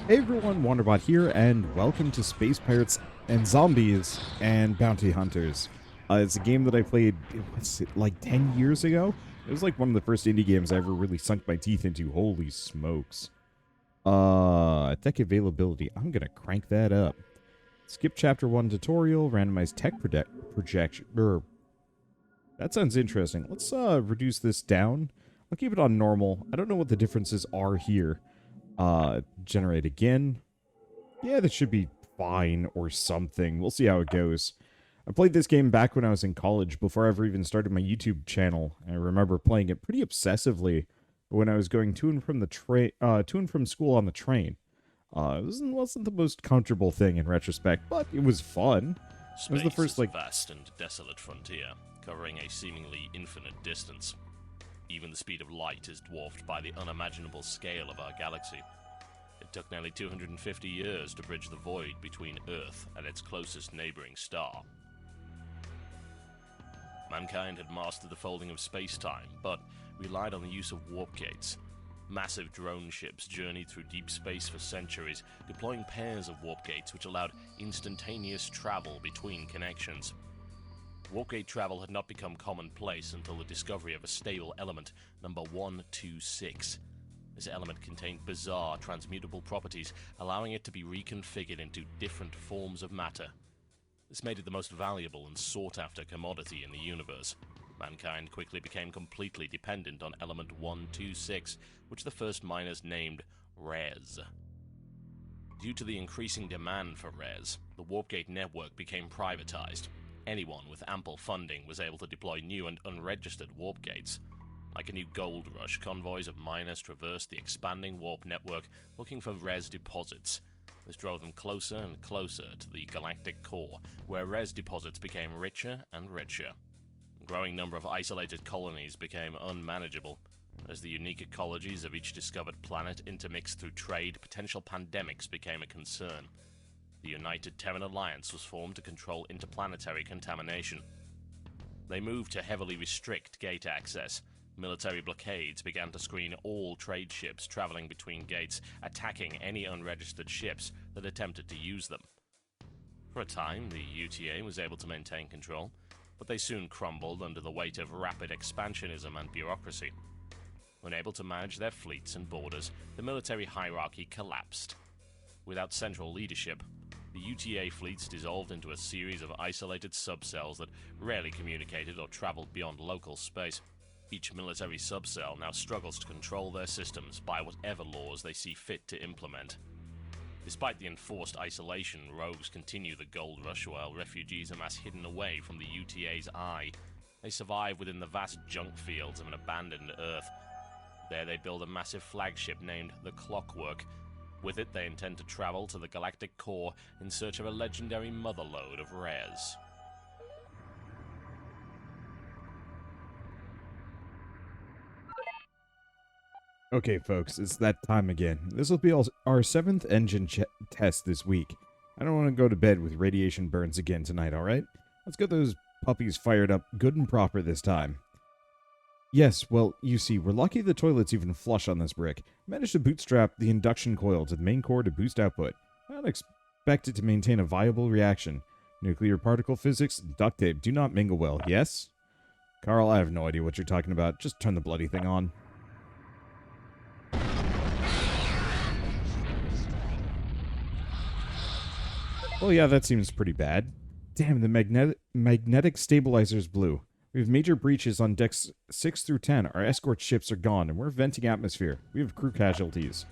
Hey everyone, Wanderbot here, and welcome to Space Pirates and Zombies and Bounty Hunters. It's a game that I played, what's it, like 10 years ago? It was like one of the first indie games I ever really sunk my teeth into. Holy smokes. Tech availability. I'm gonna crank that up. Skip Chapter 1 tutorial, randomized tech projection. That sounds interesting. Let's reduce this down. I'll keep it on normal. I don't know what the differences are here. Generate again. Yeah, that should be fine or something. We'll see how it goes. I played this game back when I was in college, before I ever even started my YouTube channel. I remember playing it pretty obsessively when I was going to and from school on the train. Wasn't the most comfortable thing in retrospect, but it was fun. It was the first, Space is a vast and desolate frontier, covering a seemingly infinite distance. Even the speed of light is dwarfed by the unimaginable scale of our galaxy. It took nearly 250 years to bridge the void between Earth and its closest neighboring star. Mankind had mastered the folding of space-time, but relied on the use of warp gates. Massive drone ships journeyed through deep space for centuries, deploying pairs of warp gates which allowed instantaneous travel between connections. Warp-gate travel had not become commonplace until the discovery of a stable element, number 126. This element contained bizarre, transmutable properties, allowing it to be reconfigured into different forms of matter. This made it the most valuable and sought-after commodity in the universe. Mankind quickly became completely dependent on element 126, which the first miners named Res. Due to the increasing demand for Res, the Warp-gate network became privatized. Anyone with ample funding was able to deploy new and unregistered warp gates. Like a new gold rush, convoys of miners traversed the expanding warp network looking for Res deposits. This drove them closer and closer to the galactic core, where Res deposits became richer and richer. A growing number of isolated colonies became unmanageable. As the unique ecologies of each discovered planet intermixed through trade, potential pandemics became a concern. The United Terran Alliance was formed to control interplanetary contamination. They moved to heavily restrict gate access. Military blockades began to screen all trade ships traveling between gates, attacking any unregistered ships that attempted to use them. For a time, the UTA was able to maintain control, but they soon crumbled under the weight of rapid expansionism and bureaucracy. Unable to manage their fleets and borders, the military hierarchy collapsed. Without central leadership, the UTA fleets dissolved into a series of isolated subcells that rarely communicated or traveled beyond local space. Each military subcell now struggles to control their systems by whatever laws they see fit to implement. Despite the enforced isolation, rogues continue the gold rush while refugees amass hidden away from the UTA's eye. They survive within the vast junk fields of an abandoned Earth. There they build a massive flagship named the Clockwork. With it, they intend to travel to the galactic core in search of a legendary motherlode of Res. Okay, folks, it's that time again. This will be our 7th engine test this week. I don't want to go to bed with radiation burns again tonight, alright? Let's get those puppies fired up good and proper this time. Yes, well, you see, we're lucky the toilet's even flush on this brick. Managed to bootstrap the induction coil to the main core to boost output. I don't expect it to maintain a viable reaction. Nuclear particle physics and duct tape do not mingle well, yes? Carl, I have no idea what you're talking about. Just turn the bloody thing on. Well, yeah, that seems pretty bad. Damn, the magnetic stabilizer's blue. We have major breaches on decks 6 through 10. Our escort ships are gone, and we're venting atmosphere. We have crew casualties.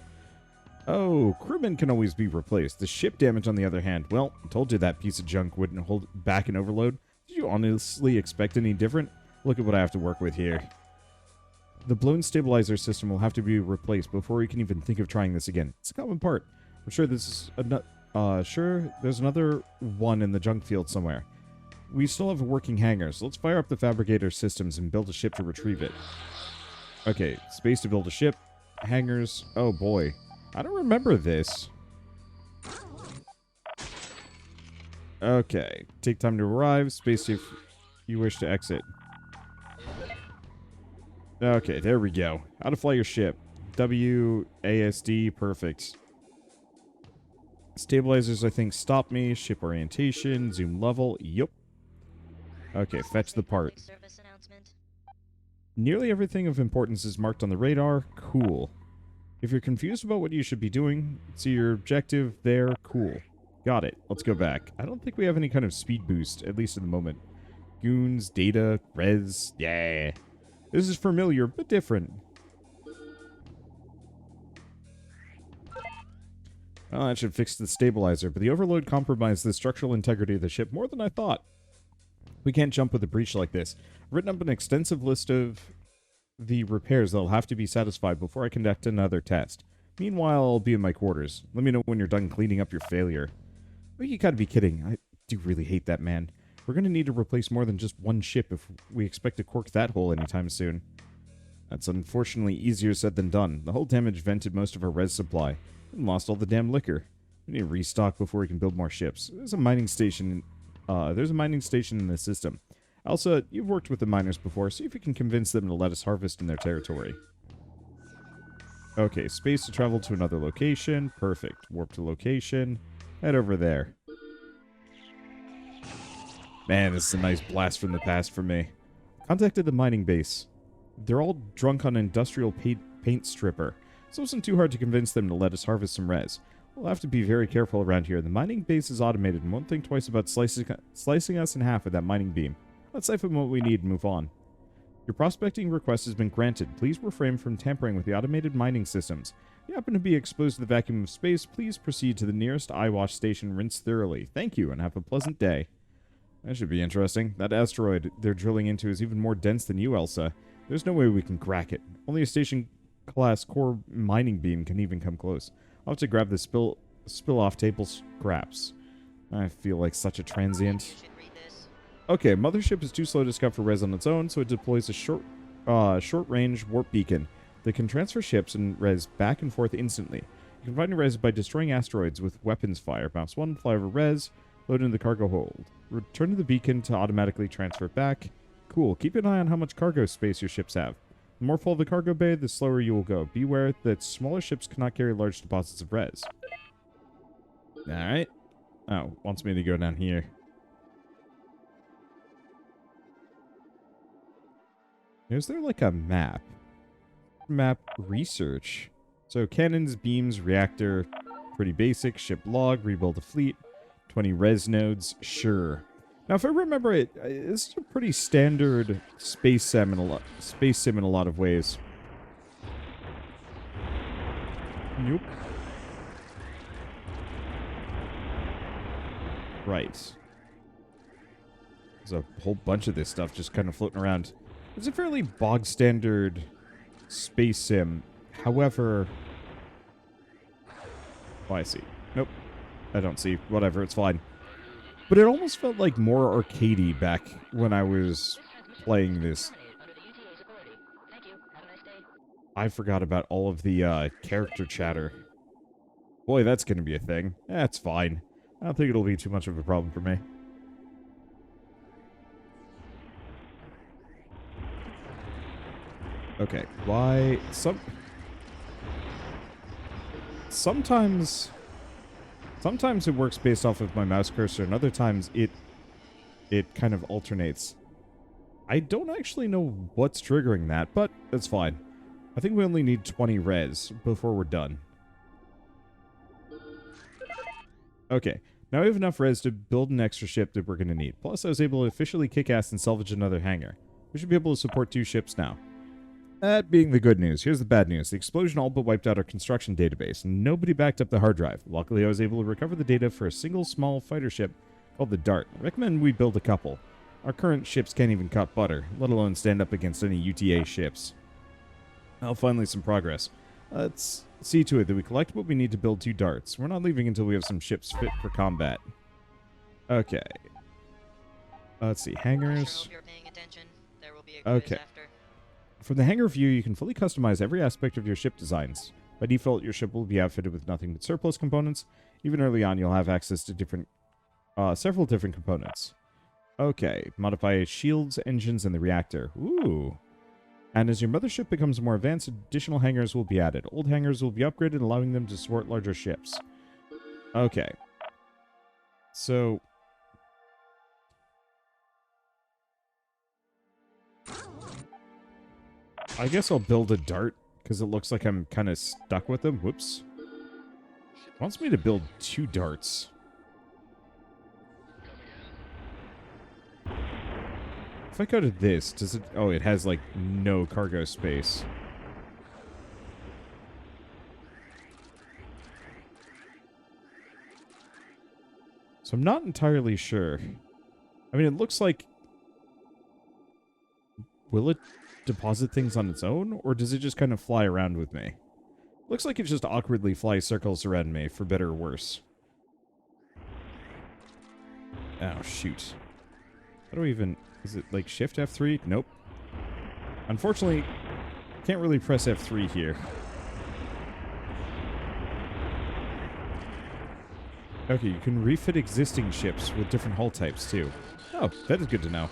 Oh, crewmen can always be replaced. The ship damage, on the other hand, well, I told you that piece of junk wouldn't hold back an overload. Did you honestly expect any different? Look at what I have to work with here. The blown stabilizer system will have to be replaced before we can even think of trying this again. It's a common part. I'm sure this is there's another one in the junk field somewhere. We still have a working hangar, so let's fire up the fabricator systems and build a ship to retrieve it. Okay, space to build a ship. Hangars. Oh boy. I don't remember this. Okay. Take time to arrive. Space if you wish to exit. Okay, there we go. How to fly your ship. WASD, perfect. Stabilizers, I think, stop me. Ship orientation, zoom level. Yup. Okay, fetch the part. Service announcement. Nearly everything of importance is marked on the radar. Cool. If you're confused about what you should be doing, see your objective there. Cool. Got it. Let's go back. I don't think we have any kind of speed boost, at least in the moment. Goons, data, res. Yeah. This is familiar, but different. Well, that should fix the stabilizer, but the overload compromised the structural integrity of the ship more than I thought. We can't jump with a breach like this. I've written up an extensive list of the repairs that'll have to be satisfied before I conduct another test. Meanwhile, I'll be in my quarters. Let me know when you're done cleaning up your failure. Oh, you gotta be kidding. I do really hate that man. We're gonna need to replace more than just one ship if we expect to cork that hole anytime soon. That's unfortunately easier said than done. The hull damage vented most of our res supply. And lost all the damn liquor. We need to restock before we can build more ships. There's a mining station in the system. Elsa, you've worked with the miners before. See if you can convince them to let us harvest in their territory. Okay, space to travel to another location. Perfect. Warp to location. Head over there. Man, this is a nice blast from the past for me. Contacted the mining base. They're all drunk on industrial paint stripper. So it wasn't too hard to convince them to let us harvest some res. We'll have to be very careful around here. The mining base is automated and won't think twice about slicing us in half with that mining beam. Let's siphon what we need and move on. Your prospecting request has been granted. Please refrain from tampering with the automated mining systems. If you happen to be exposed to the vacuum of space, please proceed to the nearest eye wash station, rinse thoroughly. Thank you, and have a pleasant day. That should be interesting. That asteroid they're drilling into is even more dense than you, Elsa. There's no way we can crack it. Only a station-class core mining beam can even come close. I'll have to grab the spill-off table scraps. I feel like such a transient. Okay, Mothership is too slow to scout for res on its own, so it deploys a short-range warp beacon that can transfer ships and res back and forth instantly. You can find res by destroying asteroids with weapons fire. Mouse 1, fly over res, load into the cargo hold. Return to the beacon to automatically transfer it back. Cool. Keep an eye on how much cargo space your ships have. The more full the cargo bay, the slower you will go. Beware that smaller ships cannot carry large deposits of res. Alright. Oh, wants me to go down here. Is there like a map? Map research. So cannons, beams, reactor, pretty basic. Ship log, rebuild a fleet. 20 res nodes, sure. Now, if I remember it, it's a pretty standard space sim in a lot of ways. Nope. Right. There's a whole bunch of this stuff just kind of floating around. It's a fairly bog standard space sim. However... Oh, I see. Nope. I don't see. Whatever, it's fine. But it almost felt like more arcadey back when I was playing this. I forgot about all of the character chatter. Boy, that's going to be a thing. That's fine. I don't think it'll be too much of a problem for me. Okay, why... Sometimes it works based off of my mouse cursor, and other times it kind of alternates. I don't actually know what's triggering that, but that's fine. I think we only need 20 res before we're done. Okay, now we have enough res to build an extra ship that we're going to need. Plus, I was able to officially kick ass and salvage another hangar. We should be able to support 2 ships now. That being the good news, here's the bad news. The explosion all but wiped out our construction database, and nobody backed up the hard drive. Luckily, I was able to recover the data for a single small fighter ship called the Dart. I recommend we build a couple. Our current ships can't even cut butter, let alone stand up against any UTA ships. Well, finally some progress. Let's see to it that we collect what we need to build 2 Darts. We're not leaving until we have some ships fit for combat. Okay. Let's see, hangars. Okay. From the hangar view, you can fully customize every aspect of your ship designs. By default, your ship will be outfitted with nothing but surplus components. Even early on, you'll have access to several different components. Okay, modify shields, engines, and the reactor. Ooh. And as your mothership becomes more advanced, additional hangars will be added. Old hangars will be upgraded, allowing them to support larger ships. Okay. So... I guess I'll build a dart, because it looks like I'm kind of stuck with them. Whoops. It wants me to build 2 darts. If I go to this, does it... Oh, it has, like, no cargo space. So I'm not entirely sure. I mean, it looks like... Will it deposit things on its own, or does it just kind of fly around with me? Looks like it just awkwardly flies circles around me, for better or worse. Oh, shoot. How do I even... Is it, like, Shift F3? Nope. Unfortunately, can't really press F3 here. Okay, you can refit existing ships with different hull types, too. Oh, that is good to know.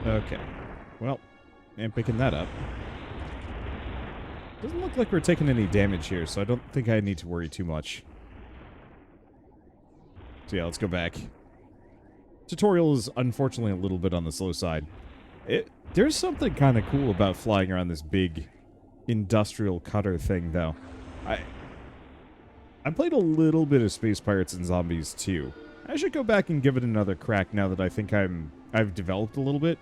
Okay. Well, I'm picking that up. Doesn't look like we're taking any damage here, so I don't think I need to worry too much. So yeah, let's go back. Tutorial is unfortunately a little bit on the slow side. There's something kind of cool about flying around this big industrial cutter thing, though. I played a little bit of Space Pirates and Zombies, too. I should go back and give it another crack now that I think I've developed a little bit.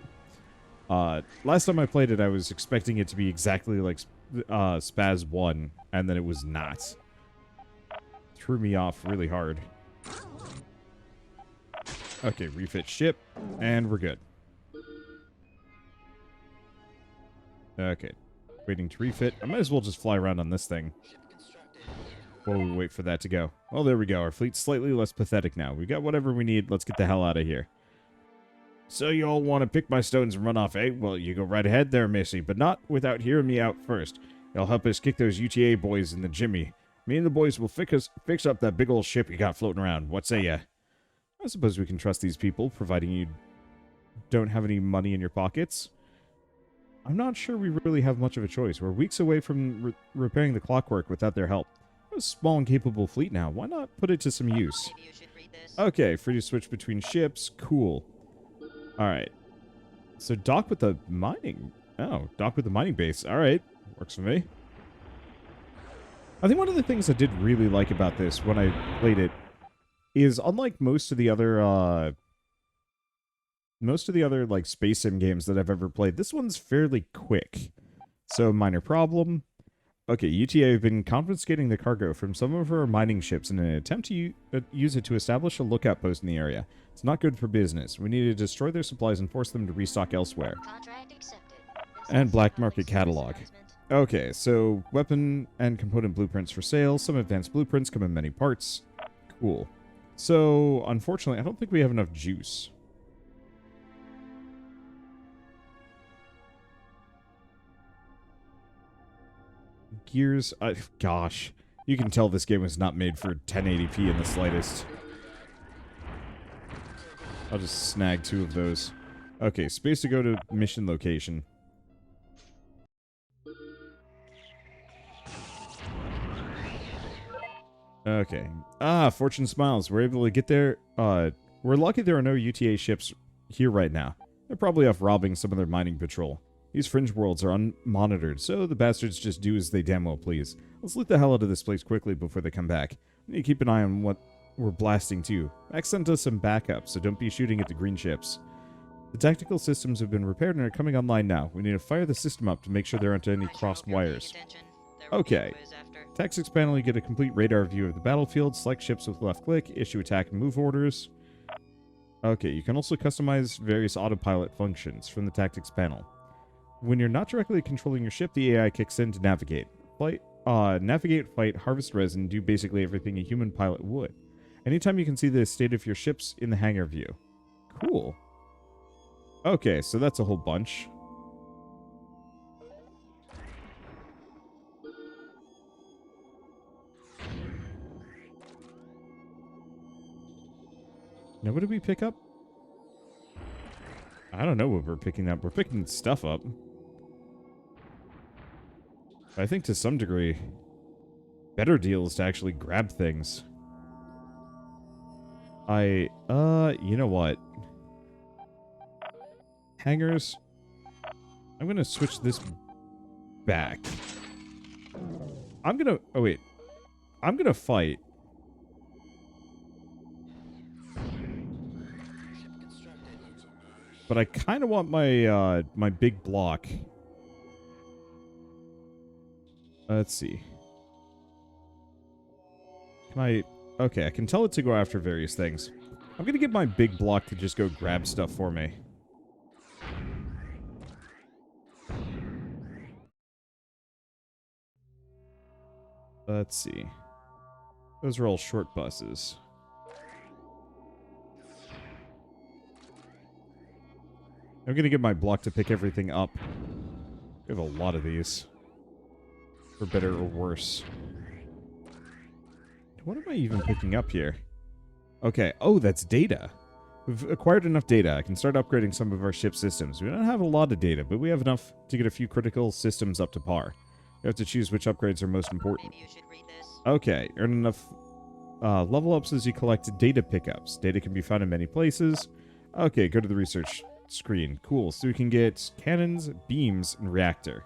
Last time I played it, I was expecting it to be exactly like Spaz 1, and then it was not. Threw me off really hard. Okay, refit ship, and we're good. Okay, waiting to refit. I might as well just fly around on this thing while we wait for that to go. Well, there we go. Our fleet's slightly less pathetic now. We got whatever we need. Let's get the hell out of here. So you all want to pick my stones and run off, eh? Well, you go right ahead there, Missy, but not without hearing me out first. It'll help us kick those UTA boys in the jimmy. Me and the boys will fix up that big old ship you got floating around. What say ya? I suppose we can trust these people, providing you don't have any money in your pockets. I'm not sure we really have much of a choice. We're weeks away from repairing the clockwork without their help. A small and capable fleet now. Why not put it to some use? Okay, free to switch between ships. Cool. Alright. So dock with the mining... Oh, dock with the mining base. Alright. Works for me. I think one of the things I did really like about this when I played it is, unlike most of the other, like, space sim games that I've ever played, this one's fairly quick. So, minor problem. Okay, UTA have been confiscating the cargo from some of our mining ships in an attempt to use it to establish a lookout post in the area. It's not good for business. We need to destroy their supplies and force them to restock elsewhere. And black market catalog. Okay, so weapon and component blueprints for sale. Some advanced blueprints come in many parts. Cool. So, unfortunately, I don't think we have enough juice. Gears, gosh. You can tell this game was not made for 1080p in the slightest. I'll just snag 2 of those. Okay, space to go to mission location. Okay. Ah, Fortune smiles. We're able to get there. We're lucky there are no UTA ships here right now. They're probably off robbing some of their mining patrol. These fringe worlds are unmonitored, so the bastards just do as they damn well please. Let's loot the hell out of this place quickly before they come back. We need to keep an eye on what we're blasting too. Max sent us some backup, so don't be shooting at the green ships. The tactical systems have been repaired and are coming online now. We need to fire the system up to make sure there aren't any crossed wires. Okay. Tactics panel, you get a complete radar view of the battlefield, select ships with left click, issue attack and move orders. Okay, you can also customize various autopilot functions from the tactics panel. When you're not directly controlling your ship, the AI kicks in to navigate. Navigate, fight, harvest resin, do basically everything a human pilot would. Anytime you can see the state of your ships in the hangar view. Cool. Okay, so that's a whole bunch. Now, what did we pick up? I don't know what we're picking up. We're picking stuff up. I think to some degree, better deal is to actually grab things. You know what? Hangers. I'm gonna switch this back. Oh wait. I'm gonna fight. But I kind of want my, my big block. Let's see. Can I... Okay, I can tell it to go after various things. I'm gonna get my big block to just go grab stuff for me. Let's see. Those are all short buses. I'm gonna get my block to pick everything up. We have a lot of these. For better or worse. What am I even picking up here? Okay. Oh, that's data. We've acquired enough data. I can start upgrading some of our ship systems. We don't have a lot of data, but we have enough to get a few critical systems up to par. We have to choose which upgrades are most important. Maybe you should read this. Okay. Earn enough level ups as you collect data pickups. Data can be found in many places. Okay, go to the research screen. Cool. So we can get cannons, beams, and reactor.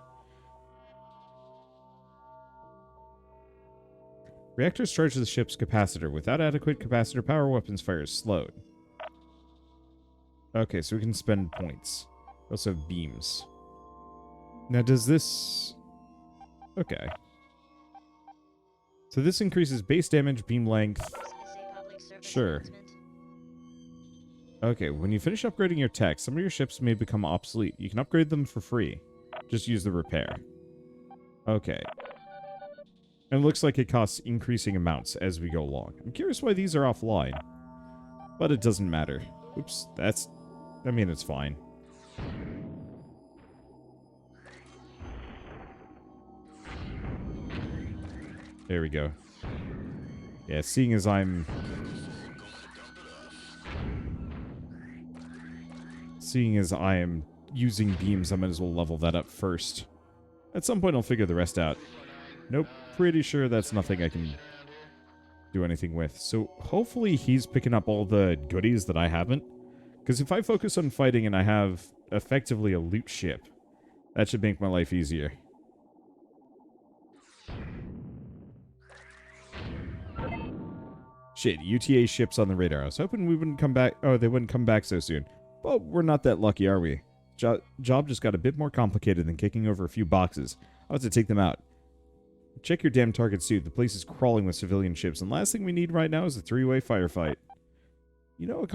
Reactors charge the ship's capacitor. Without adequate capacitor power, weapons fire is slowed. Okay, so we can spend points. We also have beams. Now, does this... Okay. So this increases base damage, beam length. Is this a public service Sure. announcement? Okay, when you finish upgrading your tech, some of your ships may become obsolete. You can upgrade them for free. Just use the repair. Okay. And it looks like it costs increasing amounts as we go along. I'm curious why these are offline. But it doesn't matter. Oops, that's... I mean, it's fine. There we go. Yeah, seeing as I'm... Seeing as I am using beams, I might as well level that up first. At some point, I'll figure the rest out. Nope. Pretty sure that's nothing I can do anything with. So hopefully he's picking up all the goodies that I haven't. Because if I focus on fighting and I have effectively a loot ship, that should make my life easier. Shit, UTA ships on the radar. I was hoping we wouldn't come back. Oh, they wouldn't come back so soon. But we're not that lucky, are we? Job just got a bit more complicated than kicking over a few boxes. I'll have to take them out. Check your damn targets, too. The place is crawling with civilian ships, and last thing we need right now is a three-way firefight. You know, a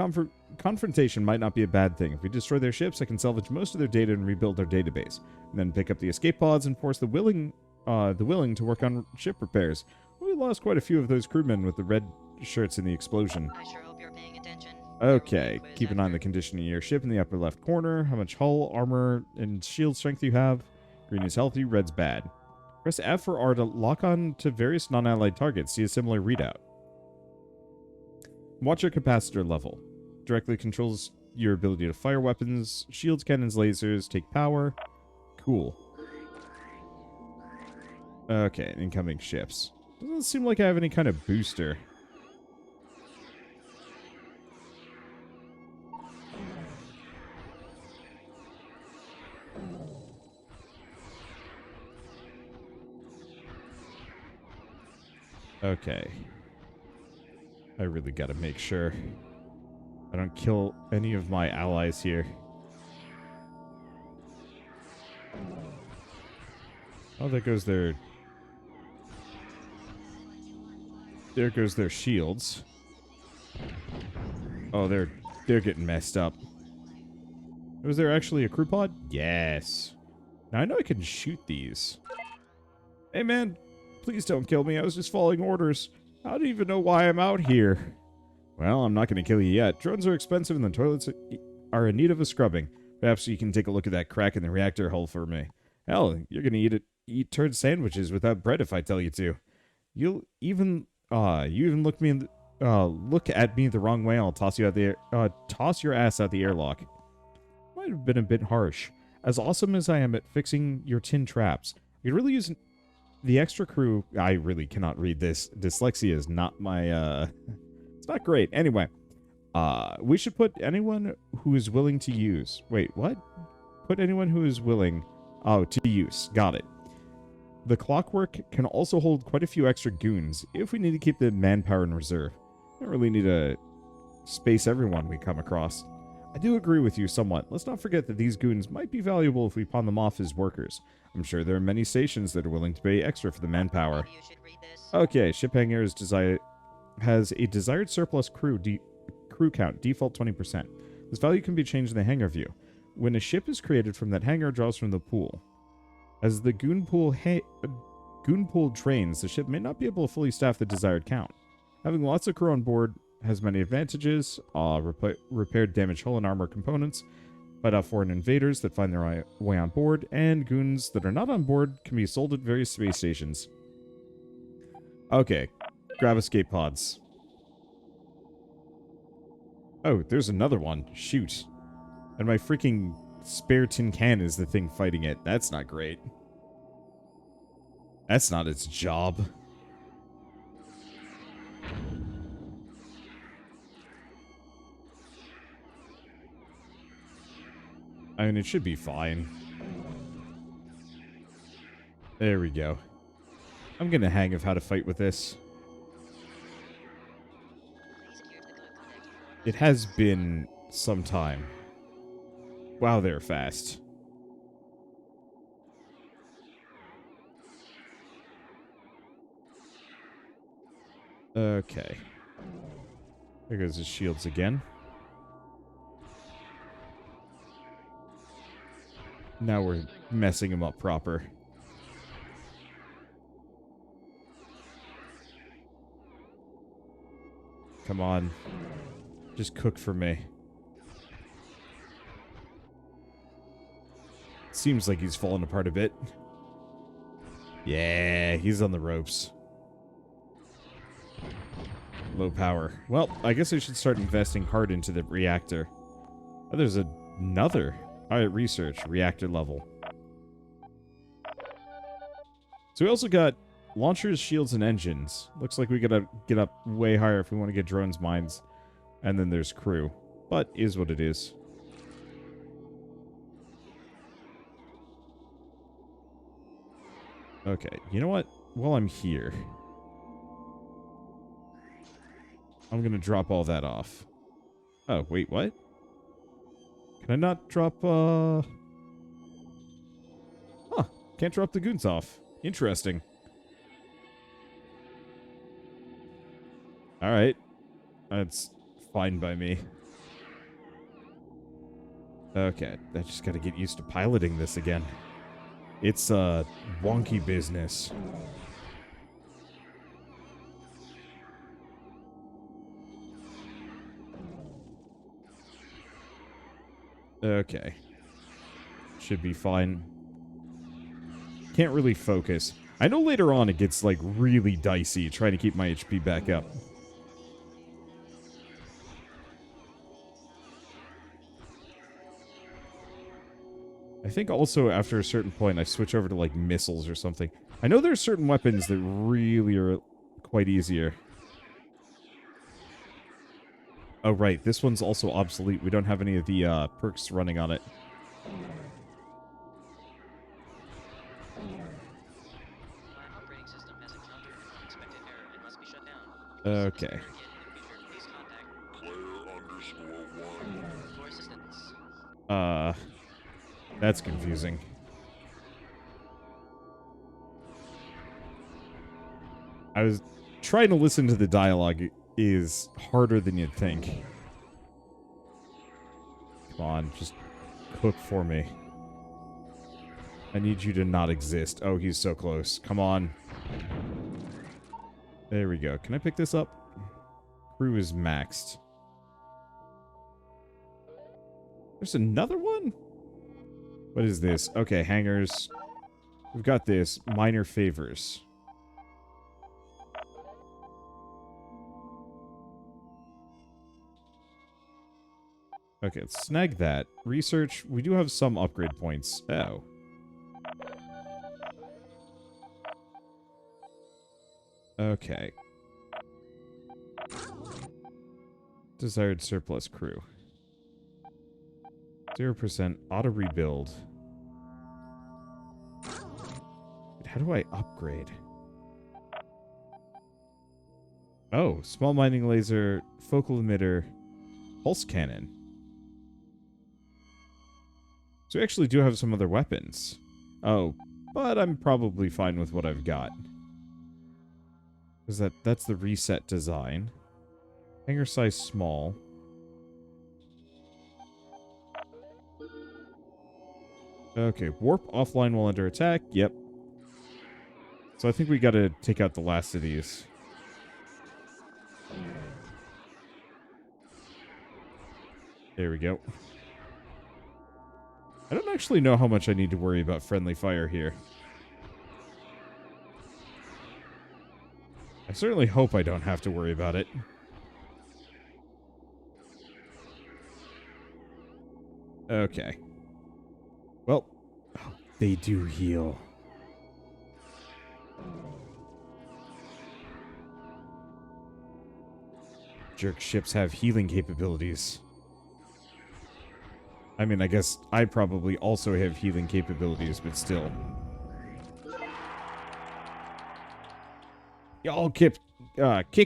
confrontation might not be a bad thing. If we destroy their ships, I can salvage most of their data and rebuild their database. And then pick up the escape pods and force the willing to work on ship repairs. We lost quite a few of those crewmen with the red shirts in the explosion. I sure hope you're paying attention. Okay, keep an eye on the condition of your ship in the upper left corner. How much hull, armor, and shield strength you have. Green is healthy, red's bad. Press F or R to lock on to various non-allied targets. See a similar readout. Watch your capacitor level. Directly controls your ability to fire weapons, shields, cannons, lasers, take power. Cool. Okay, incoming ships. Doesn't seem like I have any kind of booster. Okay. I really gotta make sure I don't kill any of my allies here. Oh, there goes their... There goes their shields. Oh, they're getting messed up. Was there actually a crew pod? Yes. Now I know I can shoot these. Hey man, please don't kill me. I was just following orders. I don't even know why I'm out here. Well, I'm not going to kill you yet. Drones are expensive and the toilets are in need of a scrubbing. Perhaps you can take a look at that crack in the reactor hull for me. Hell, you're going to eat turd sandwiches without bread if I tell you to. You even look at me the wrong way. I'll toss you out the toss your ass out the airlock. Might have been a bit harsh. As awesome as I am at fixing your tin traps, I could really use the extra crew, I really cannot read this. Dyslexia is not my, it's not great. Anyway, we should put anyone who is willing to use. Wait, what? Put anyone who is willing, to use. Got it. The clockwork can also hold quite a few extra goons if we need to keep the manpower in reserve. We don't really need to space everyone we come across. I do agree with you somewhat. Let's not forget that these goons might be valuable if we pawn them off as workers. I'm sure there are many stations that are willing to pay extra for the manpower. Maybe you should read this. Okay, ship hangar has a desired surplus crew count, default 20%. This value can be changed in the hangar view. When a ship is created from that hangar, it draws from the pool. As the goon pool drains, the ship may not be able to fully staff the desired count. Having lots of crew on board has many advantages. Repair damaged hull and armor components, fight off foreign invaders that find their way on board, and goons that are not on board can be sold at various space stations. Okay, grab escape pods. Oh, there's another one. Shoot. And my freaking spare tin can is the thing fighting it. That's not great. That's not its job. I mean, it should be fine. There we go. I'm getting a hang of how to fight with this. It has been some time. Wow, they're fast. Okay. There goes his shields again. Now we're messing him up proper. Come on. Just cook for me. Seems like he's falling apart a bit. Yeah, he's on the ropes. Low power. Well, I guess I should start investing hard into the reactor. Oh, there's another. Alright, research. Reactor level. So we also got launchers, shields, and engines. Looks like we gotta get up way higher if we want to get drones, mines. And then there's crew. But is what it is. Okay, you know what? While I'm here, I'm gonna drop all that off. Oh, wait, what? Can I not drop, Huh, can't drop the goons off. Interesting. Alright. That's fine by me. Okay, I just gotta get used to piloting this again. It's a wonky business. Okay. Should be fine. Can't really focus. I know later on it gets, like, really dicey trying to keep my HP back up. I think also after a certain point I switch over to, like, missiles or something. I know there are certain weapons that really are quite easier. Oh, right. This one's also obsolete. We don't have any of the perks running on it. My operating system has encountered an unexpected error and must be shut down. Okay. Please contact Player_1 for assistance. That's confusing. I was trying to listen to the dialogue. It is harder than you'd think. Come on, just cook for me. I need you to not exist. Oh, he's so close. Come on. There we go. Can I pick this up? Crew is maxed. There's another one? What is this? Okay, hangars. We've got this. Minor favors. Okay, let's snag that. Research. We do have some upgrade points. Oh. Okay. Desired surplus crew. 0% auto rebuild. How do I upgrade? Oh, small mining laser, focal emitter, pulse cannon. So we actually do have some other weapons. Oh, but I'm probably fine with what I've got. Because that's the reset design. Hangar size small. Okay, warp offline while under attack. Yep. So I think we gotta take out the last of these. There we go. I don't actually know how much I need to worry about friendly fire here. I certainly hope I don't have to worry about it. Okay. Well, they do heal. Jerk ships have healing capabilities. I mean, I guess I probably also have healing capabilities, but still. Y'all kick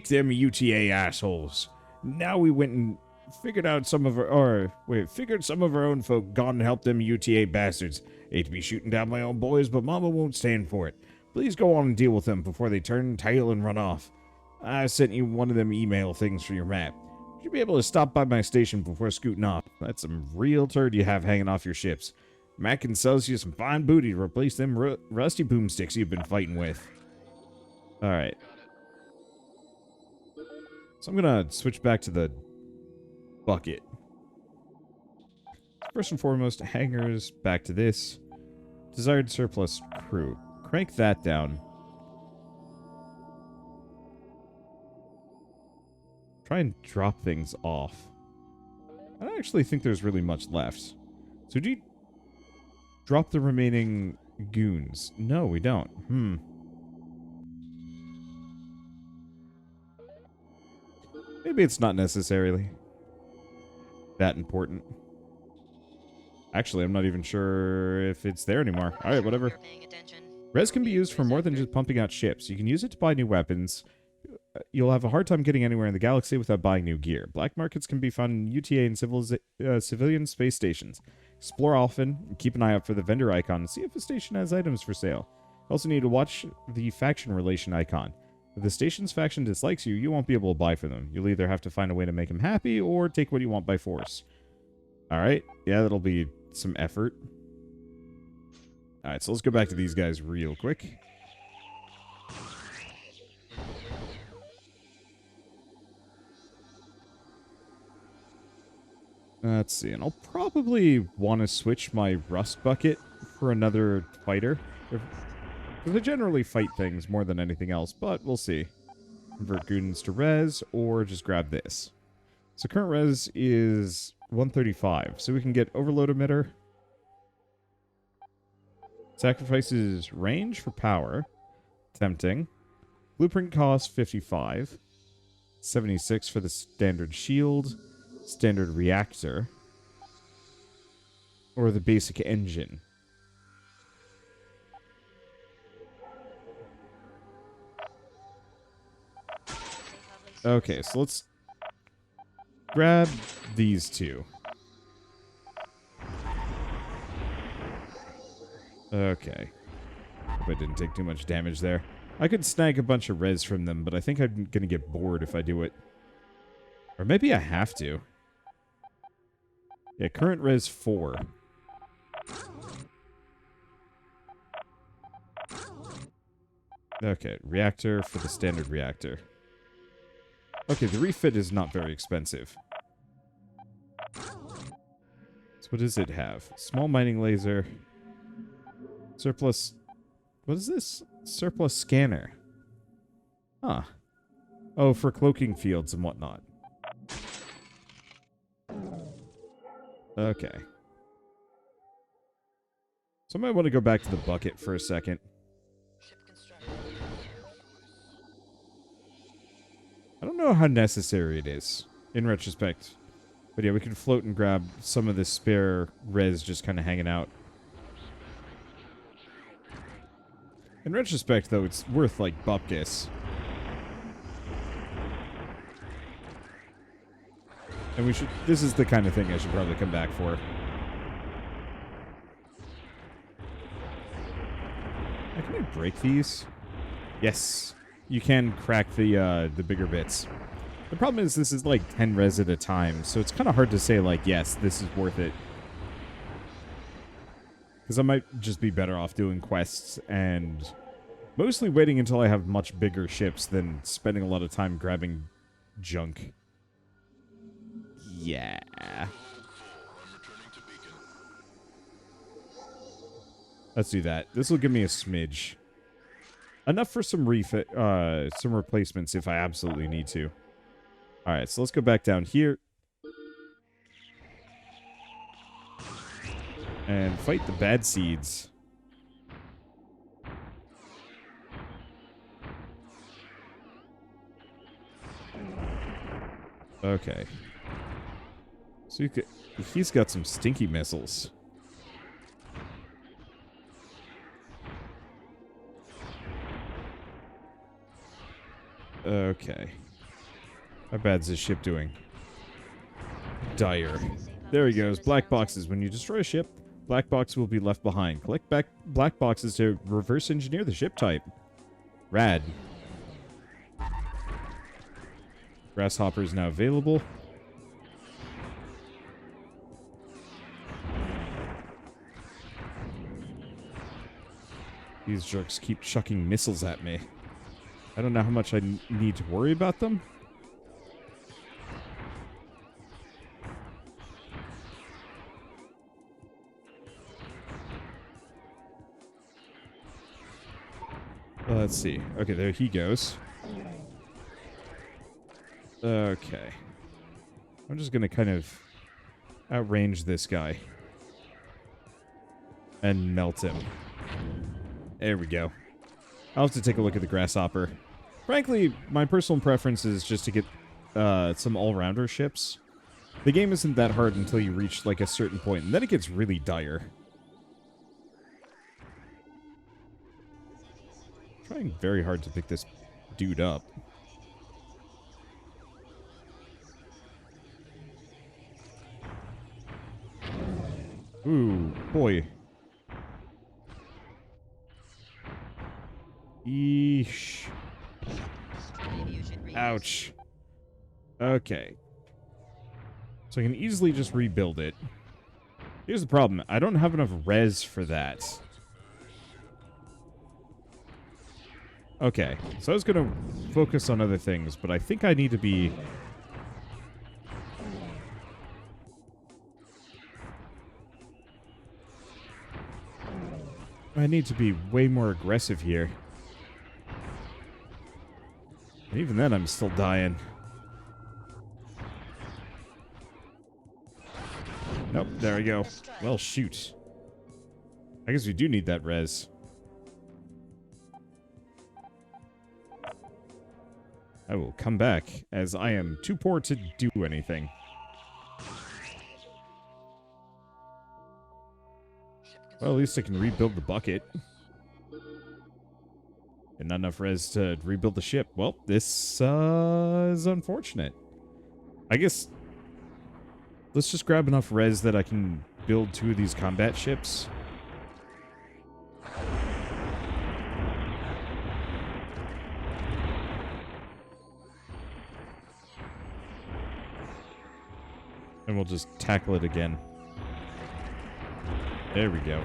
them UTA assholes. Now we went and figured some of our own folk gone and helped them UTA bastards. Hate to be shooting down my own boys, but Mama won't stand for it. Please go on and deal with them before they turn tail and run off. I sent you one of them email things for your map. Should be able to stop by my station before scooting off. That's some real turd you have hanging off your ships. Mac can sell you some fine booty to replace them rusty boomsticks you've been fighting with. Alright. So I'm gonna switch back to the bucket. First and foremost, hangars, back to this. Desired surplus crew. Crank that down. Try and drop things off. I don't actually think there's really much left. So do you drop the remaining goons? No, we don't. Maybe it's not necessarily that important. Actually, I'm not even sure if it's there anymore. Alright, whatever. Res can be used for more than just pumping out ships. You can use it to buy new weapons. You'll have a hard time getting anywhere in the galaxy without buying new gear. Black markets can be found in UTA and civilian space stations. Explore often, and keep an eye out for the vendor icon and see if the station has items for sale. You also need to watch the faction relation icon. If the station's faction dislikes you, you won't be able to buy from them. You'll either have to find a way to make them happy or take what you want by force. Alright, yeah, that'll be some effort. Alright, so let's go back to these guys real quick. Let's see, and I'll probably want to switch my rust bucket for another fighter. Because I generally fight things more than anything else, but we'll see. Convert goons to res, or just grab this. So current res is 135, so we can get overload emitter. Sacrifices range for power. Tempting. Blueprint cost 55. 76 for the standard shield. Standard reactor. Or the basic engine. Okay, so let's grab these two. Okay. Hope I didn't take too much damage there. I could snag a bunch of res from them, but I think I'm gonna get bored if I do it. Or maybe I have to. Yeah, current res 4. Okay, reactor for the standard reactor. Okay, the refit is not very expensive. So what does it have? Small mining laser. Surplus... What is this? Surplus scanner. Huh. Oh, for cloaking fields and whatnot. Okay. So I might want to go back to the bucket for a second. don't know how necessary it is, in retrospect. But yeah, we can float and grab some of this spare res just kind of hanging out. In retrospect, though, it's worth, like, bupkis. And we should... This is the kind of thing I should probably come back for. Can I break these? Yes. You can crack the bigger bits. The problem is this is like 10 res at a time, so it's kind of hard to say, like, yes, this is worth it. Because I might just be better off doing quests and mostly waiting until I have much bigger ships than spending a lot of time grabbing junk. Yeah. Let's do that. This will give me a smidge. Enough for some replacements if I absolutely need to. Alright, so let's go back down here. And fight the bad seeds. Okay. So you could, he's got some stinky missiles. Okay. How bad's this ship doing? Dire. There he goes. Black boxes. When you destroy a ship, black box will be left behind. Collect back black boxes to reverse engineer the ship type. Rad. Grasshopper is now available. These jerks keep chucking missiles at me. I don't know how much I need to worry about them. Let's see. Okay, there he goes. Okay. I'm just gonna kind of outrange this guy. And melt him. There we go. I'll have to take a look at the Grasshopper. Frankly, my personal preference is just to get some all-rounder ships. The game isn't that hard until you reach like a certain point, and then it gets really dire. Trying very hard to pick this dude up. Ooh, boy. Eesh. Ouch. Okay. So I can easily just rebuild it. Here's the problem. I don't have enough res for that. Okay. So I was going to focus on other things, but I think I need to be... I need to be way more aggressive here. And even then, I'm still dying. Nope, there we go. Well, shoot. I guess we do need that res. I will come back, as I am too poor to do anything. Well, at least I can rebuild the bucket. And not enough res to rebuild the ship. Well, this is unfortunate. I guess... let's just grab enough res that I can build 2 of these combat ships. And we'll just tackle it again. There we go.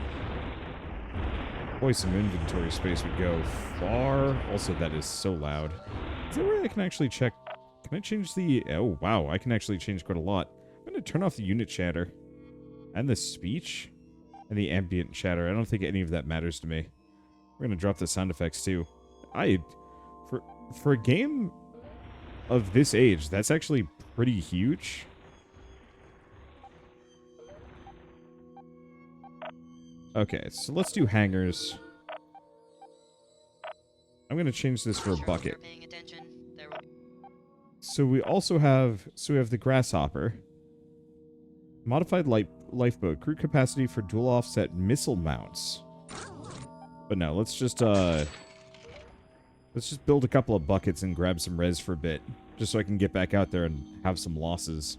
Boy, some inventory space would go far. Also, that is so loud. Is there a way I can actually check? Can I change the... oh, wow. I can actually change quite a lot. I'm going to turn off the unit chatter. And the speech. And the ambient chatter. I don't think any of that matters to me. We're going to drop the sound effects, too. For a game of this age, that's actually pretty huge. Okay, so let's do hangars. I'm going to change this for a bucket. So we also have, we have the grasshopper. Modified lifeboat. Crew capacity for dual offset missile mounts. But no, let's just build a couple of buckets and grab some res for a bit. Just so I can get back out there and have some losses.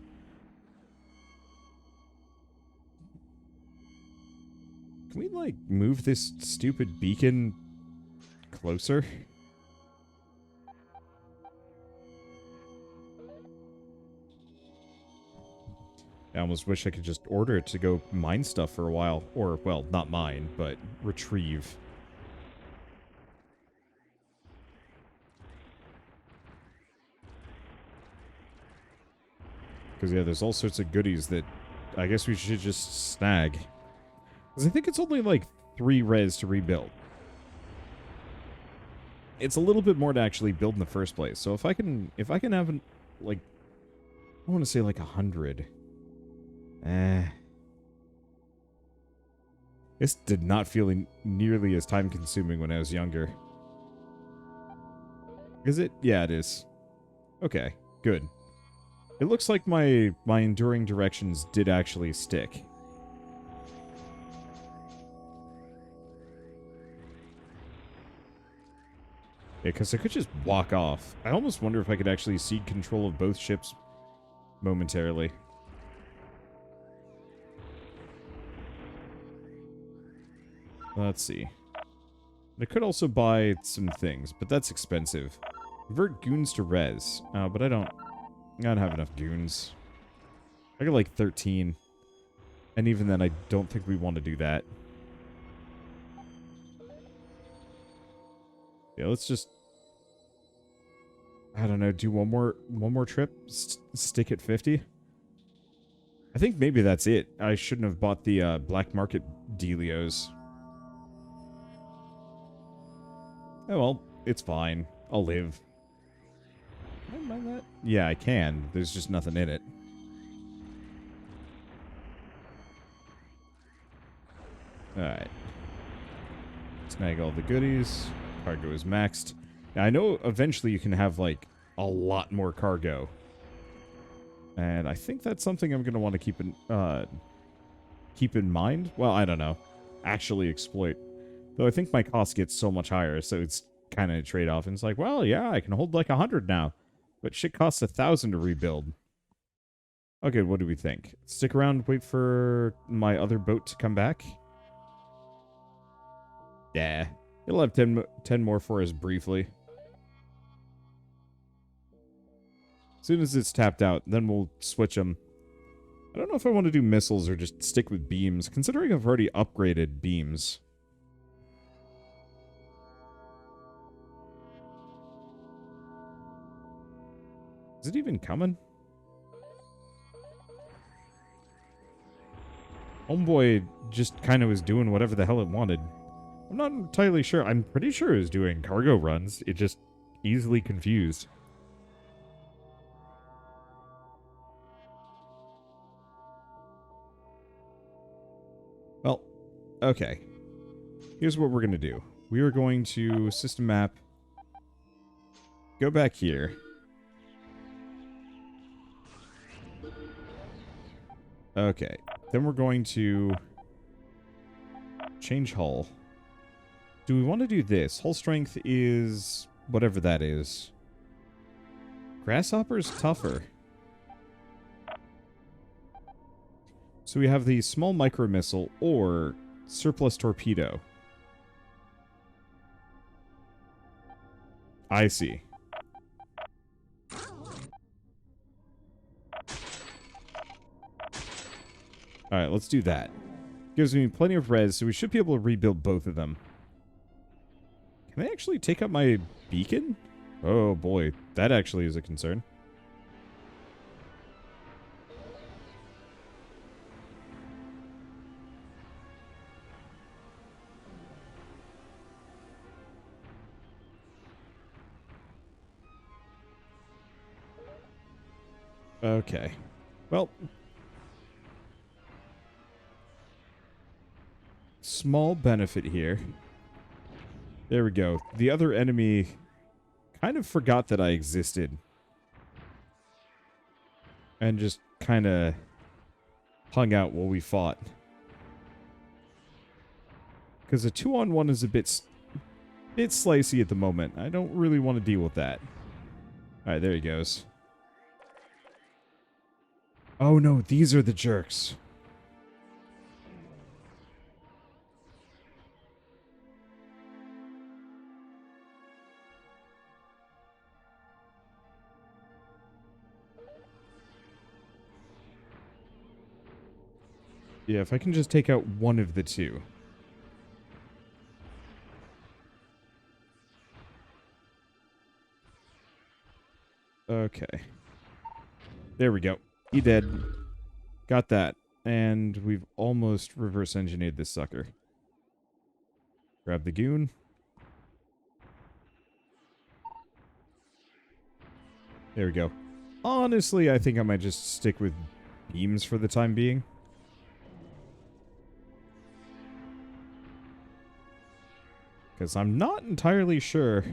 Can we, like, move this stupid beacon closer? I almost wish I could just order it to go mine stuff for a while. Or, well, not mine, but retrieve. Because, yeah, there's all sorts of goodies that I guess we should just snag. Because I think it's only, like, 3 res to rebuild. It's a little bit more to actually build in the first place. So if I can have, like, I want to say, like, 100. This did not feel nearly as time-consuming when I was younger. Is it? Yeah, it is. Okay, good. It looks like my enduring directions did actually stick. Yeah, because I could just walk off. I almost wonder if I could actually cede control of both ships momentarily. Let's see. I could also buy some things, but that's expensive. Convert goons to res. But I don't have enough goons. I got like 13. And even then, I don't think we want to do that. Yeah, let's just, I don't know, do one more trip? Stick at 50? I think maybe that's it. I shouldn't have bought the black market dealios. Oh well, it's fine. I'll live. Can I buy that? Yeah, I can. There's just nothing in it. Alright. Snag all the goodies. Cargo is maxed. Now, I know eventually you can have, like, a lot more cargo. And I think that's something I'm going to want to keep in mind. Well, I don't know. Actually exploit. Though I think my cost gets so much higher, so it's kind of a trade-off. And it's like, well, yeah, I can hold like 100 now. But shit costs 1,000 to rebuild. Okay, what do we think? Stick around, wait for my other boat to come back? Yeah. It'll have 10 more for us briefly. As soon as it's tapped out, then we'll switch them. I don't know if I want to do missiles or just stick with beams, considering I've already upgraded beams. Is it even coming? Homeboy just kind of was doing whatever the hell it wanted. I'm not entirely sure. I'm pretty sure it was doing cargo runs. It just easily confused. Well, okay. Here's what we're going to do. We are going to system map. Go back here. Okay. Then we're going to change hull. Do we want to do this? Hull strength is whatever that is. Grasshopper's tougher. So we have the small micro missile or surplus torpedo. I see. Alright, let's do that. Gives me plenty of res, so we should be able to rebuild both of them. Can they actually take up my beacon? Oh boy, that actually is a concern. Okay. Well, small benefit here. There we go. The other enemy kind of forgot that I existed. and just kind of hung out while we fought. Because a 2-on-1 is a bit slicey at the moment. I don't really want to deal with that. Alright, there he goes. Oh no, these are the jerks. Yeah, if I can just take out one of the two. Okay. There we go. He dead. Got that. And we've almost reverse engineered this sucker. Grab the goon. There we go. Honestly, I think I might just stick with beams for the time being. Because I'm not entirely sure.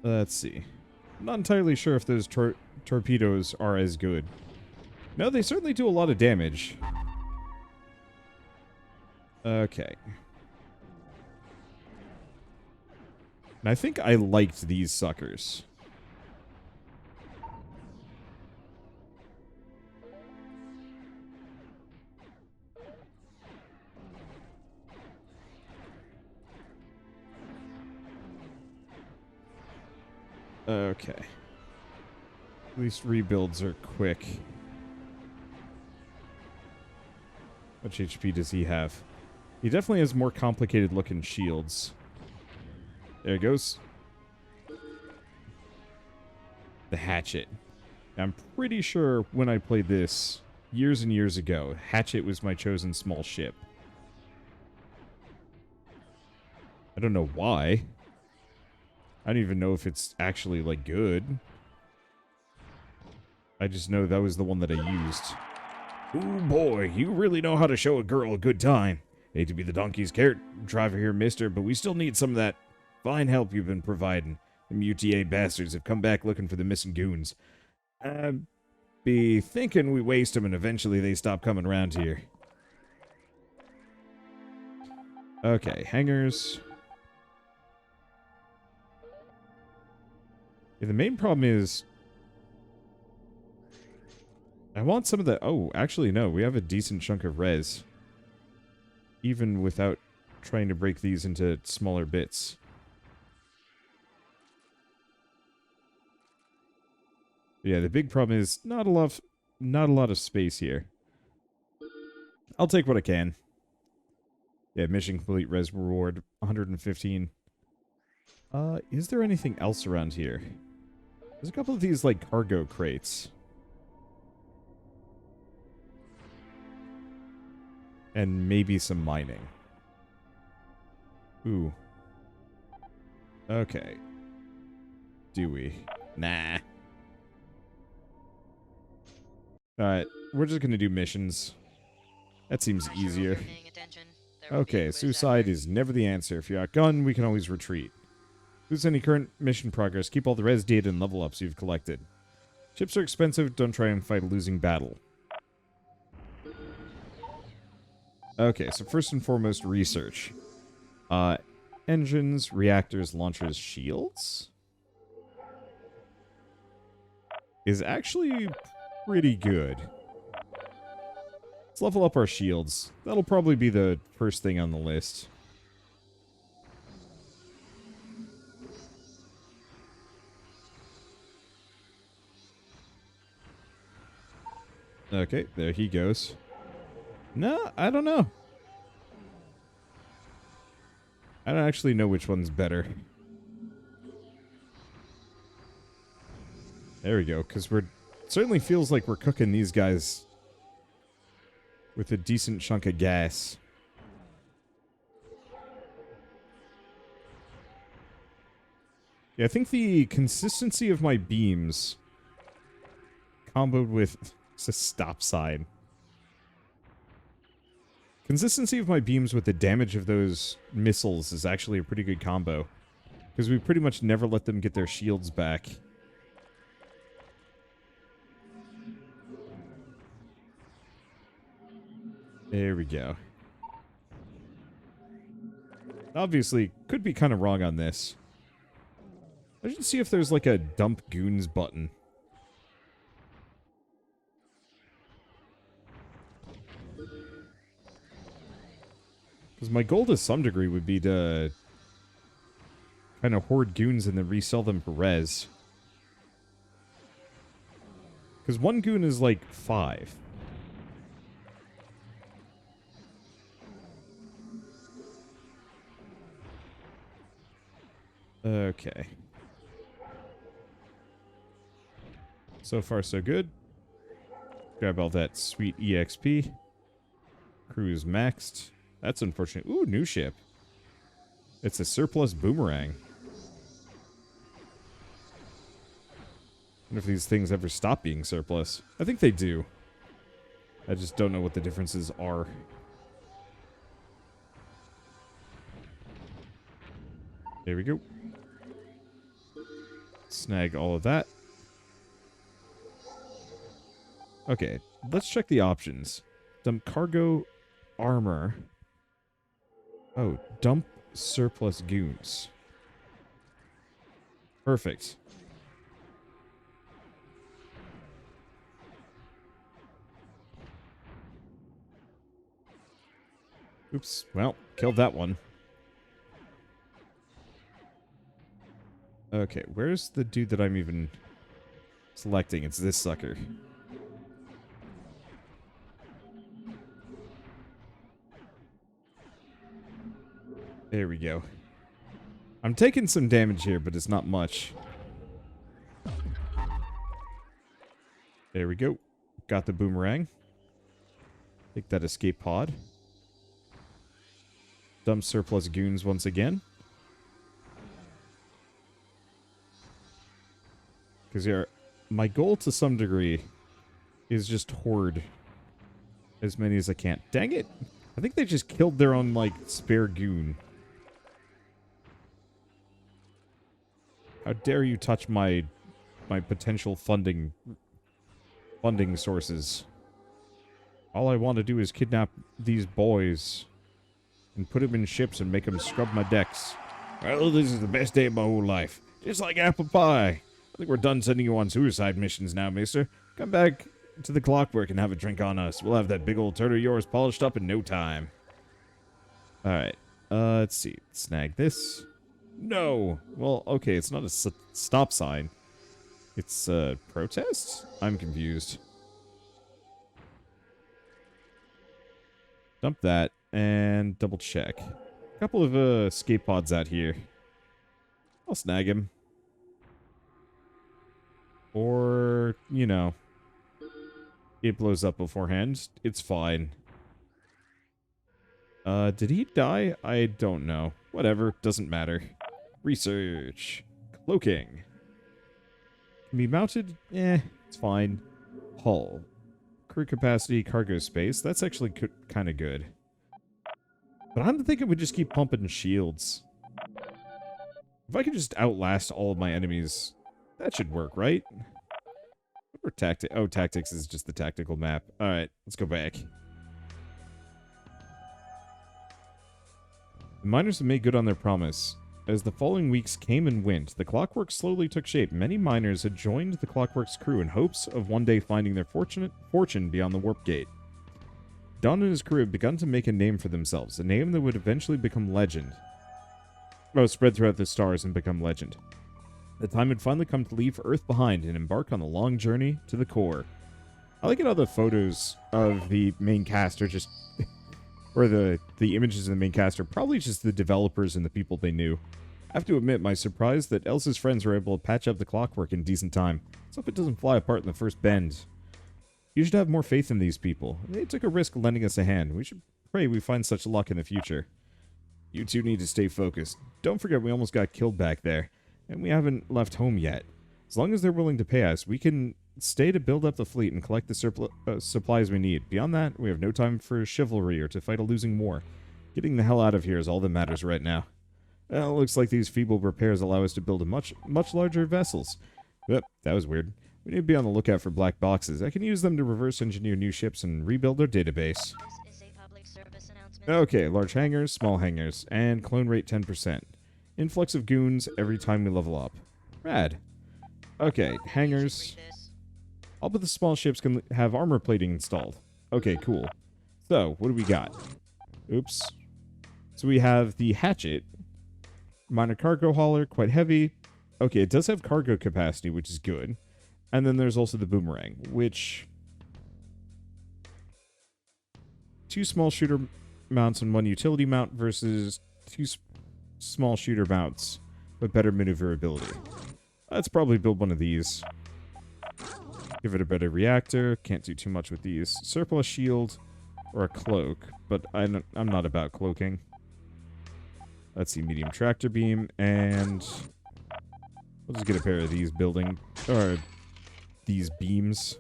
Let's see. I'm not entirely sure if those torpedoes are as good. No, they certainly do a lot of damage. Okay. And I think I liked these suckers. Okay. At least rebuilds are quick. How much HP does he have? He definitely has more complicated looking shields. There it goes. The hatchet. I'm pretty sure when I played this years and years ago, hatchet was my chosen small ship. I don't know why. I don't even know if it's actually, like, good. I just know that was the one that I used. Ooh, boy, you really know how to show a girl a good time. Hate to be the donkey's carrot driver here, mister, but we still need some of that fine help you've been providing. Them UTA bastards have come back looking for the missing goons. I'd be thinking we waste them and eventually they stop coming around here. Okay, hangars. Yeah, the main problem is I want some of the... Oh, actually, no. We have a decent chunk of res. Even without trying to break these into smaller bits. Yeah, the big problem is not a lot of space here. I'll take what I can. Yeah, mission complete, res reward 115. Is there anything else around here? There's a couple of these, like, cargo crates. And maybe some mining. Ooh. Okay. Do we? Nah. Alright, we're just gonna do missions. That seems easier. Okay, suicide is never the answer. If you're outgunned, we can always retreat. Lose any current mission progress, keep all the res data and level ups you've collected. Ships are expensive, don't try and fight a losing battle. Okay, so first and foremost, research. Engines, reactors, launchers, shields? Is actually pretty good. Let's level up our shields. That'll probably be the first thing on the list. Okay, there he goes. No, I don't know. I don't actually know which one's better. There we go, because we're... certainly feels like we're cooking these guys with a decent chunk of gas. Yeah, I think the consistency of my beams comboed with... it's a stop sign. Consistency of my beams with the damage of those missiles is actually a pretty good combo. Because we pretty much never let them get their shields back. There we go. Obviously, could be kind of wrong on this. I should see if there's like a dump goons button. Because my goal to some degree would be to kind of hoard goons and then resell them for res. Because one goon is like 5. Okay. So far, so good. Grab all that sweet EXP. Cruise maxed. That's unfortunate. Ooh, new ship. It's a surplus boomerang. Wonder if these things ever stop being surplus. I think they do. I just don't know what the differences are. There we go. Snag all of that. Okay, let's check the options. Dump cargo armor. Oh, dump surplus goons. Perfect. Oops, well, killed that one. Okay, where's the dude that I'm even selecting? It's this sucker. There we go. I'm taking some damage here, but it's not much. There we go. Got the boomerang. Take that escape pod. Dump surplus goons once again. Because yeah, my goal to some degree is just hoard as many as I can. Dang it! I think they just killed their own, like, spare goon. How dare you touch my potential funding sources. All I want to do is kidnap these boys and put them in ships and make them scrub my decks. Well, this is the best day of my whole life. Just like apple pie. I think we're done sending you on suicide missions now, mister. Come back to the Clockwork and have a drink on us. We'll have that big old turd of yours polished up in no time. Alright. Let's see. Snag this. No! Well, okay, it's not a stop sign. It's a protest? I'm confused. Dump that, and double check. A couple of escape pods out here. I'll snag him. Or, you know, it blows up beforehand. It's fine. Did he die? I don't know. Whatever, doesn't matter. Research. Cloaking. Can be mounted? Eh, it's fine. Hull. Crew capacity, cargo space. That's actually kind of good. But I'm thinking we just keep pumping shields. If I could just outlast all of my enemies, that should work, right? Or tactics is just the tactical map. Alright, let's go back. The miners have made good on their promise. As the following weeks came and went, the Clockwork slowly took shape. Many miners had joined the Clockwork's crew in hopes of one day finding their fortune beyond the Warp Gate. Don and his crew had begun to make a name for themselves, a name that would eventually become legend. Oh, spread throughout the stars and become legend. The time had finally come to leave Earth behind and embark on the long journey to the core. I like it how the photos of the main cast are just... or the images of the main cast are probably just the developers and the people they knew. I have to admit my surprise that Elsa's friends were able to patch up the Clockwork in decent time. Let's hope it doesn't fly apart in the first bend. You should have more faith in these people. They took a risk lending us a hand. We should pray we find such luck in the future. You two need to stay focused. Don't forget we almost got killed back there, and we haven't left home yet. As long as they're willing to pay us, we can stay to build up the fleet and collect the supplies we need. Beyond that, we have no time for chivalry or to fight a losing war. Getting the hell out of here is all that matters right now. Well, it looks like these feeble repairs allow us to build a much larger vessels. Yep, that was weird. We need to be on the lookout for black boxes. I can use them to reverse engineer new ships and rebuild their database. This is a Okay, large hangars, small hangars, and clone rate 10%. Influx of goons every time we level up. Rad. Okay, You should hangars. read this. All but the small ships can have armor plating installed. Okay, cool. So, what do we got? Oops. So we have the hatchet. Minor cargo hauler, quite heavy. Okay, it does have cargo capacity, which is good. And then there's also the boomerang, which... 2 small shooter mounts and 1 utility mount versus 2 small shooter mounts with better maneuverability. Let's probably build one of these. Give it a better reactor. Can't do too much with these. Surplus shield or a cloak, but I'm not about cloaking. Let's see, medium tractor beam, and we'll just get a pair of these these beams.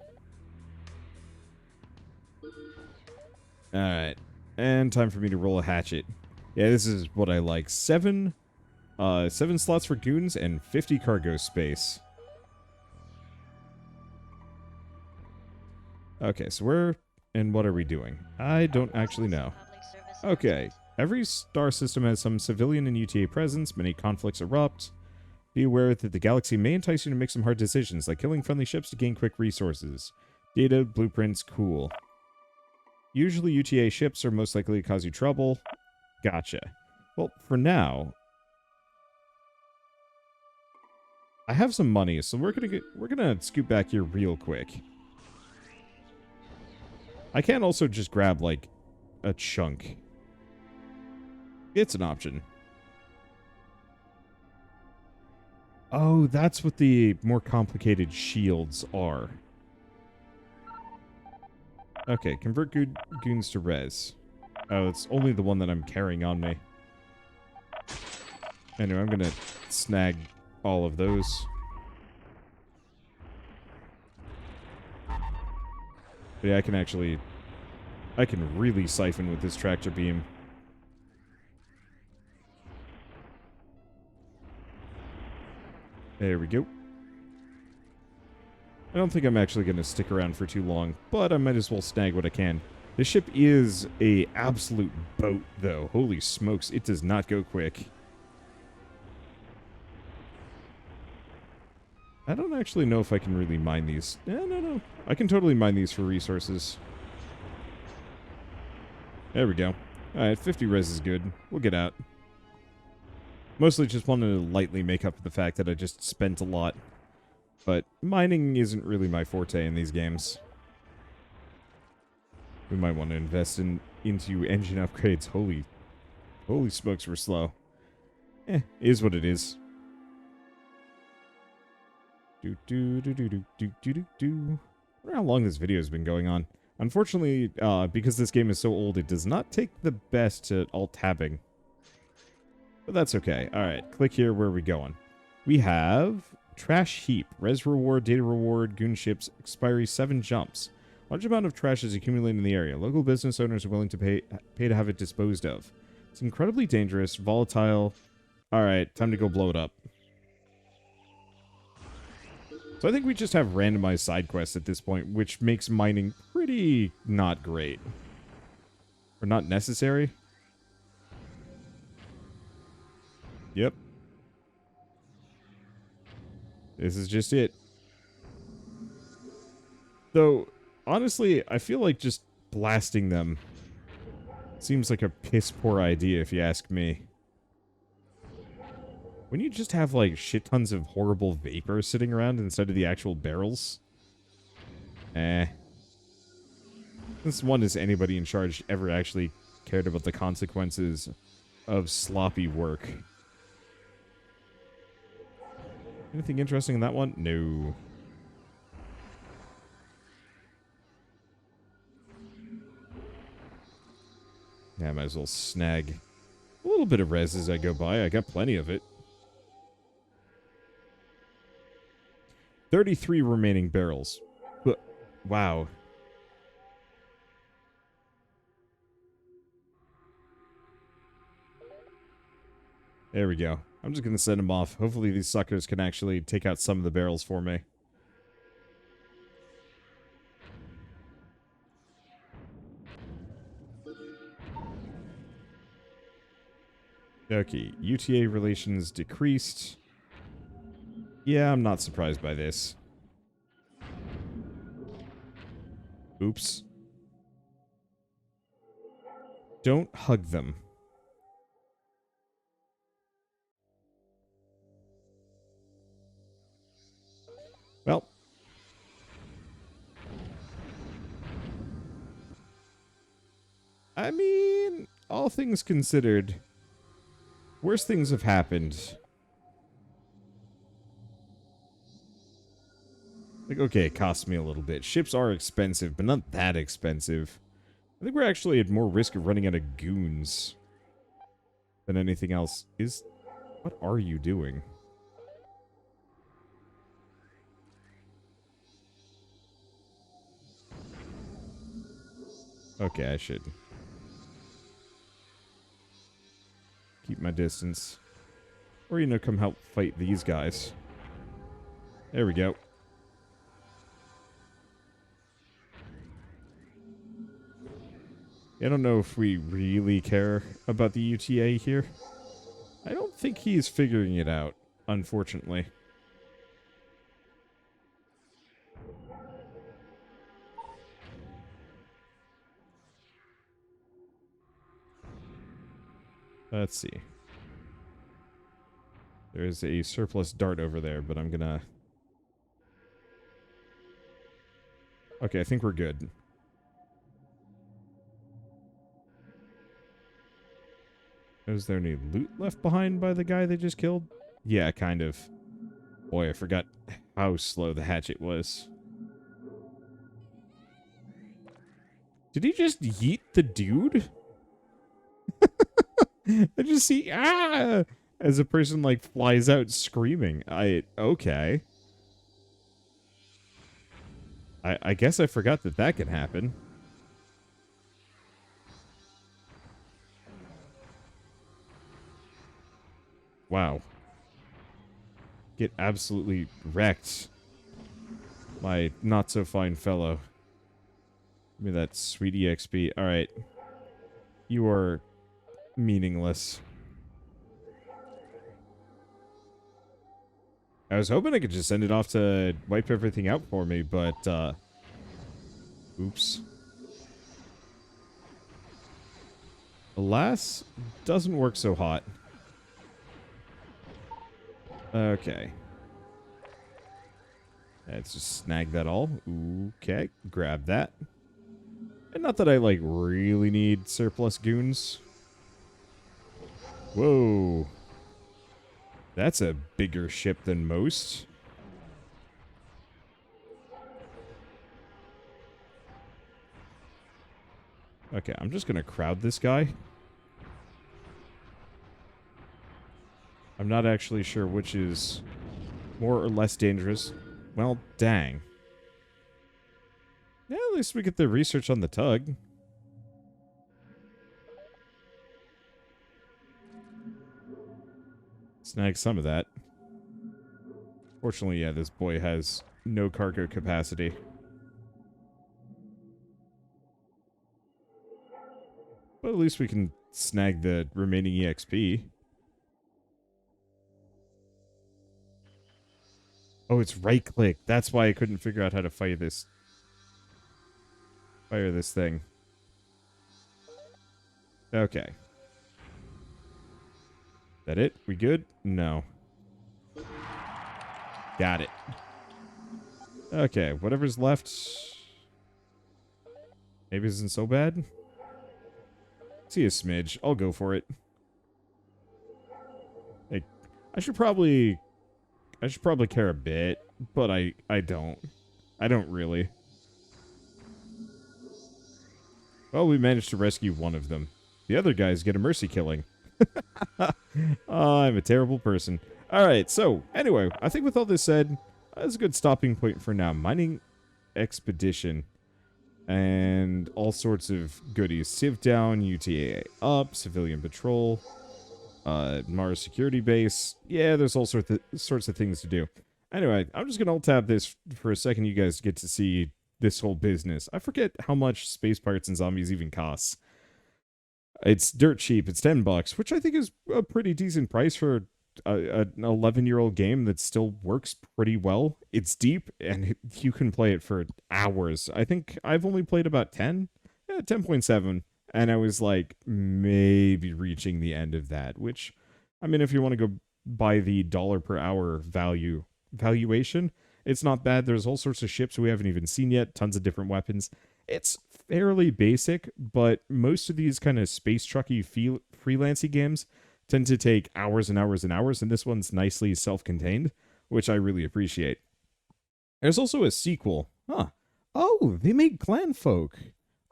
Alright. And time for me to roll a hatchet. Yeah, this is what I like. 7 slots for goons and 50 cargo space. Okay, so where and what are we doing? I don't actually know. Public service Okay, announcement. every star system has some civilian and UTA presence. Many conflicts erupt. Be aware that the galaxy may entice you to make some hard decisions, like killing friendly ships to gain quick resources. Data, blueprints, cool. Usually UTA ships are most likely to cause you trouble. Gotcha. Well, for now, I have some money, so we're gonna scoot back here real quick. I can also just grab like a chunk. It's an option. Oh, that's what the more complicated shields are. Okay, convert goons to res. Oh, it's only the one that I'm carrying on me. Anyway, I'm gonna snag all of those. But yeah, I can really siphon with this tractor beam. There we go. I don't think I'm actually going to stick around for too long, but I might as well snag what I can. This ship is a absolute boat, though. Holy smokes, it does not go quick. I don't actually know if I can really mine these. No. I can totally mine these for resources. There we go. Alright, 50 res is good. We'll get out. Mostly just wanted to lightly make up for the fact that I just spent a lot. But mining isn't really my forte in these games. We might want to invest into engine upgrades. Holy smokes, we're slow. Is what it is. I wonder how long this video has been going on. Unfortunately, because this game is so old, it does not take the best at alt-tabbing. But that's okay. Alright, click here. Where are we going? We have trash heap. Res reward, data reward, goon ships, expiry 7 jumps. Large amount of trash is accumulated in the area. Local business owners are willing to pay to have it disposed of. It's incredibly dangerous, volatile. Alright, time to go blow it up. So I think we just have randomized side quests at this point, which makes mining pretty not great. Or not necessary. Yep. This is just it. Though, honestly, I feel like just blasting them seems like a piss poor idea if you ask me. When you just have, like, shit tons of horrible vapor sitting around instead of the actual barrels? Since one is anybody in charge ever actually cared about the consequences of sloppy work. Anything interesting in that one? No. Yeah, I might as well snag a little bit of res as I go by. I got plenty of it. 33 remaining barrels. But, wow. There we go. I'm just going to send them off. Hopefully these suckers can actually take out some of the barrels for me. Okay, UTA relations decreased. Yeah, I'm not surprised by this. Oops. Don't hug them. Well. I mean, all things considered, worse things have happened. Like, okay, it costs me a little bit. Ships are expensive, but not that expensive. I think we're actually at more risk of running out of goons than anything else. What are you doing? Okay, I should keep my distance. Or, you know, come help fight these guys. There we go. I don't know if we really care about the UTA here. I don't think he's figuring it out, unfortunately. Let's see. There's a surplus dart over there, but I'm gonna... Okay, I think we're good. Is there any loot left behind by the guy they just killed? Yeah, kind of. Boy, I forgot how slow the hatchet was. Did he just yeet the dude? I just see, ah! As a person, like, flies out screaming. Okay. I guess I forgot that that can happen. Wow. Get absolutely wrecked. My not-so-fine fellow. Give me that sweet EXP. Alright. You are meaningless. I was hoping I could just send it off to wipe everything out for me, but, oops. Alas, doesn't work so hot. Okay. Let's just snag that all. Okay, grab that. And not that I, like, really need surplus goons. Whoa. That's a bigger ship than most. Okay, I'm just gonna crowd this guy. I'm not actually sure which is more or less dangerous. Well, dang. Yeah, at least we get the research on the tug. Snag some of that. Fortunately, yeah, this boy has no cargo capacity. But at least we can snag the remaining EXP. Oh, it's right-click. That's why I couldn't figure out how to fire this thing. Okay. That it? We good? No. Got it. Okay, whatever's left... maybe isn't so bad. See a smidge. I'll go for it. Like, I should probably care a bit, but I don't. I don't really. Well, we managed to rescue one of them. The other guys get a mercy killing. Oh, I'm a terrible person. Alright, so, anyway, I think with all this said, that's a good stopping point for now. Mining expedition. And all sorts of goodies. Civ down, UTA up, civilian patrol, Mars security base. Yeah, there's all sorts of things to do. Anyway, I'm just going to alt-tab this for a second. You guys get to see this whole business. I forget how much Space Pirates and Zombies even costs. It's dirt cheap. It's $10, which I think is a pretty decent price for an 11-year-old game that still works pretty well. It's deep, and you can play it for hours. I think I've only played about 10, 10.7, and I was like maybe reaching the end of that, which, I mean, if you want to go by the dollar per hour valuation, it's not bad. There's all sorts of ships we haven't even seen yet, tons of different weapons. It's fairly basic, but most of these kind of space trucky freelancey games tend to take hours and hours and hours, and this one's nicely self-contained, which I really appreciate. There's also a sequel. Huh. Oh, they made Clanfolk.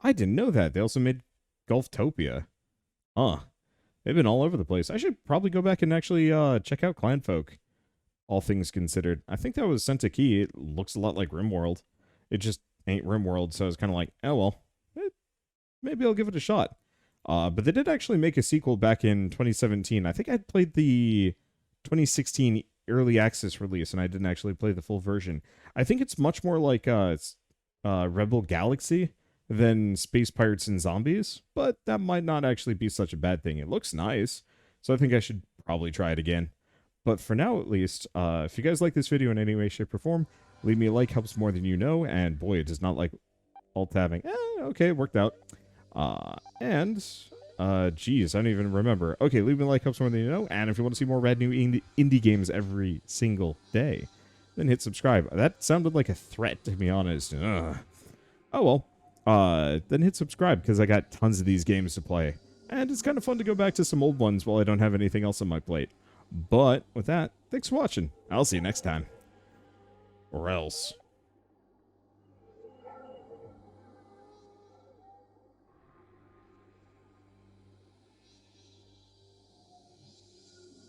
I didn't know that. They also made Gulftopia. Huh. They've been all over the place. I should probably go back and actually check out Clanfolk, all things considered. I think that was sent a key. It looks a lot like RimWorld. It just ain't RimWorld, so I was kind of like, oh well, maybe I'll give it a shot. But they did actually make a sequel back in 2017. I think I played the 2016 early access release, and I didn't actually play the full version. I think it's much more like Rebel Galaxy than Space Pirates and Zombies, but that might not actually be such a bad thing. It looks nice, so I think I should probably try it again. But for now, at least, if you guys like this video in any way, shape, or form, leave me a like, helps more than you know, and boy, it does not like alt-tabbing. Okay, it worked out. Geez, I don't even remember. Okay, leave me a like, helps more than you know, and if you want to see more rad new indie games every single day, then hit subscribe. That sounded like a threat, to be honest. Ugh. Oh well. Then hit subscribe, because I got tons of these games to play. And it's kind of fun to go back to some old ones while I don't have anything else on my plate. But with that, thanks for watching. I'll see you next time. Or else.